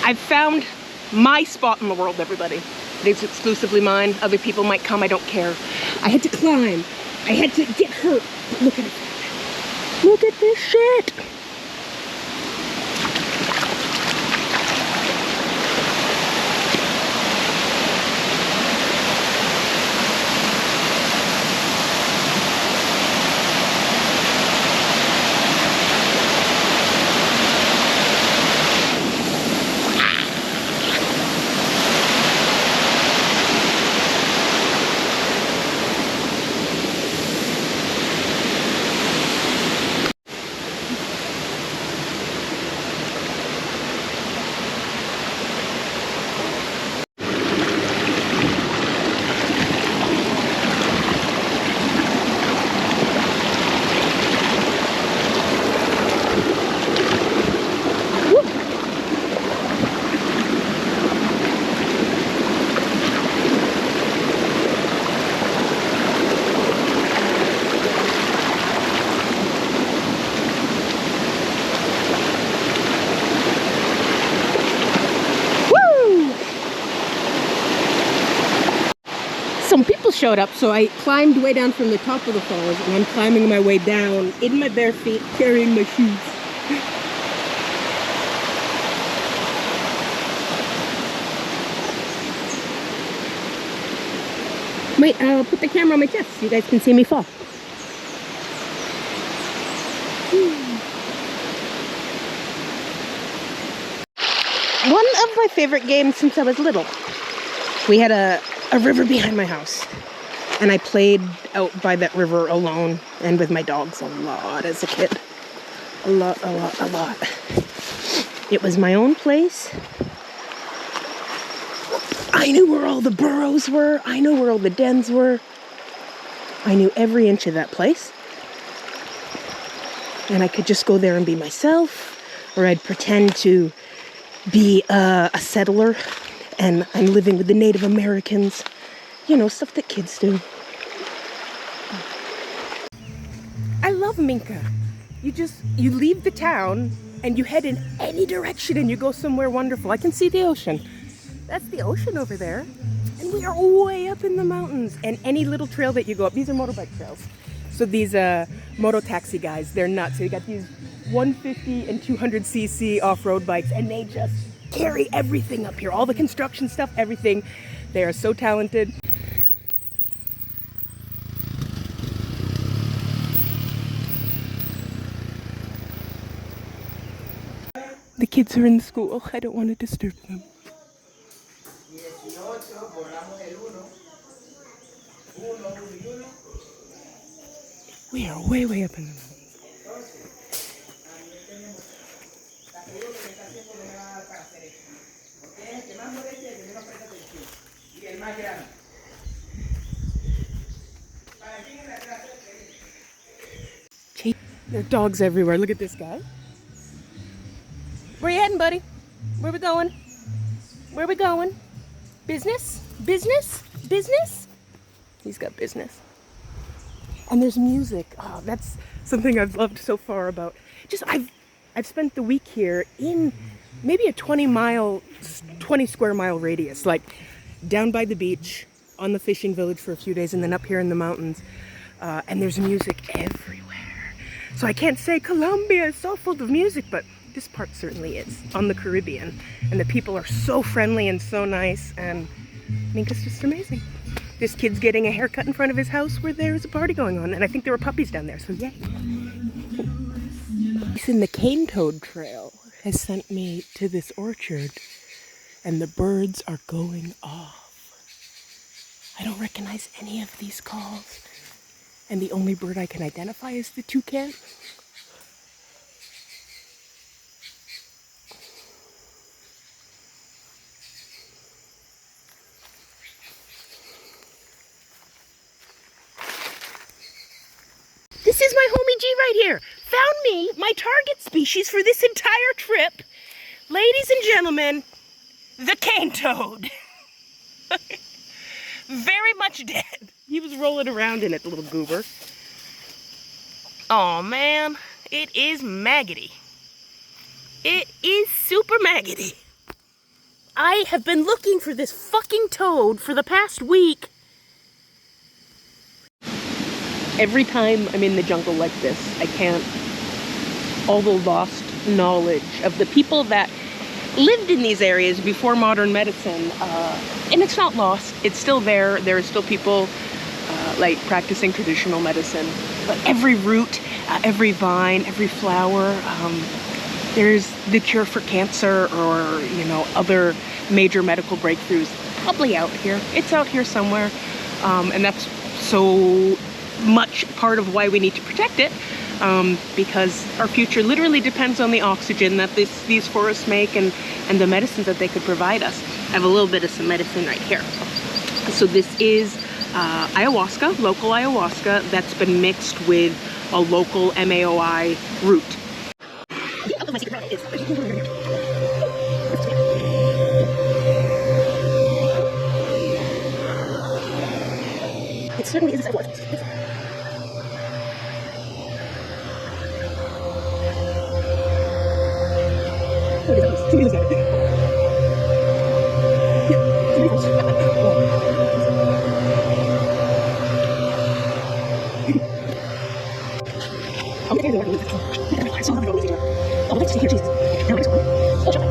I've found my spot in the world, everybody. It is exclusively mine. Other people might come, I don't care. I had to climb. I had to get hurt. But look at it. Look at this shit. Some people showed up, so I climbed way down from the top of the falls, and I'm climbing my way down in my bare feet, carrying my shoes. Wait, I'll put the camera on my chest so you guys can see me fall. One of my favorite games since I was little. We had a river behind my house, and I played out by that river alone and with my dogs a lot as a kid. A lot. It was my own place. I knew where all the burrows were. I knew where all the dens were. I knew every inch of that place. And I could just go there and be myself, or I'd pretend to be a settler and I'm living with the Native Americans. You know, stuff that kids do. I love Minca. You leave the town and you head in any direction and you go somewhere wonderful. I can see the ocean. That's the ocean over there. And we are way up in the mountains. And any little trail that you go up, these are motorbike trails. So these moto taxi guys, they're nuts. They got these 150 and 200cc off-road bikes, and they just carry everything up here. All the construction stuff, everything. They are so talented. The kids are in school. I don't want to disturb them. We are way up in the mountains. There are dogs everywhere. Look at this guy. Where you heading, buddy? Where we going? Where we going? Business? Business? Business? He's got business. And there's music. Oh, that's something I've loved so far about. I've spent the week here in maybe a 20 square mile radius, like down by the beach, on the fishing village for a few days, and then up here in the mountains. And there's music everywhere. So I can't say Colombia is so full of music, but this part certainly is, on the Caribbean. And the people are so friendly and so nice, and Minca's just amazing. This kid's getting a haircut in front of his house where there's a party going on, and I think there were puppies down there, so yay. In the cane toad trail has sent me to this orchard, and the birds are going off. I don't recognize any of these calls, and the only bird I can identify is the toucan. This is my homie G right here. Found me my target species for this entire trip. Ladies and gentlemen, the cane toad. Very much dead. He was rolling around in it, the little goober. Oh man, it is maggoty. It is super maggoty. I have been looking for this fucking toad for the past week. Every time I'm in the jungle like this, I can't, all the lost knowledge of the people that lived in these areas before modern medicine, and it's not lost, it's still there. There are still people like practicing traditional medicine, but every root, every vine, every flower, there's the cure for cancer or, you know, other major medical breakthroughs probably out here. It's out here somewhere, and that's so much part of why we need to protect it, because our future literally depends on the oxygen that these forests make and the medicines that they could provide us. I have a little bit of some medicine right here. So this is ayahuasca, local ayahuasca, that's been mixed with a local MAOI root. It certainly is a Waterfalls. Oh,